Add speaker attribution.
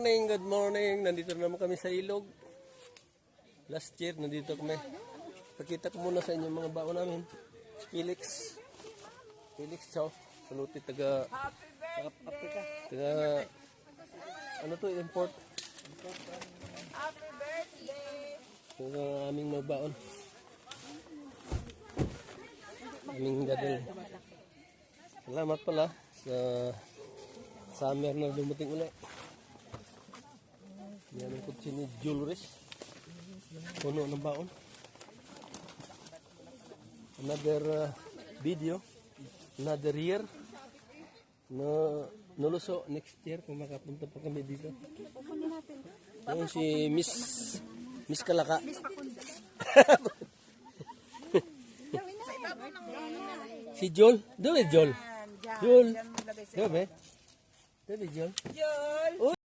Speaker 1: morning, good morning. Nandito na naman kami sa ilog. Last year, nandito kami. Pakita ko muna sa inyo mga baon namin. Felix. Felix, ciao. Saluti, taga Africa. Taga, ano to, import.
Speaker 2: Happy birthday!
Speaker 1: Taga aming mga baon. Aming dadal. Salamat pala sa summer na dumating ulit. Yan ang kutsi ni Jewelries. Puno ng baon. Another video. Another year. Nuluso next year kung makapunta pa kami dito. Yung si Miss Kalaka. Si Joel. Doon Joel. Joel. Doon Joel. Joel.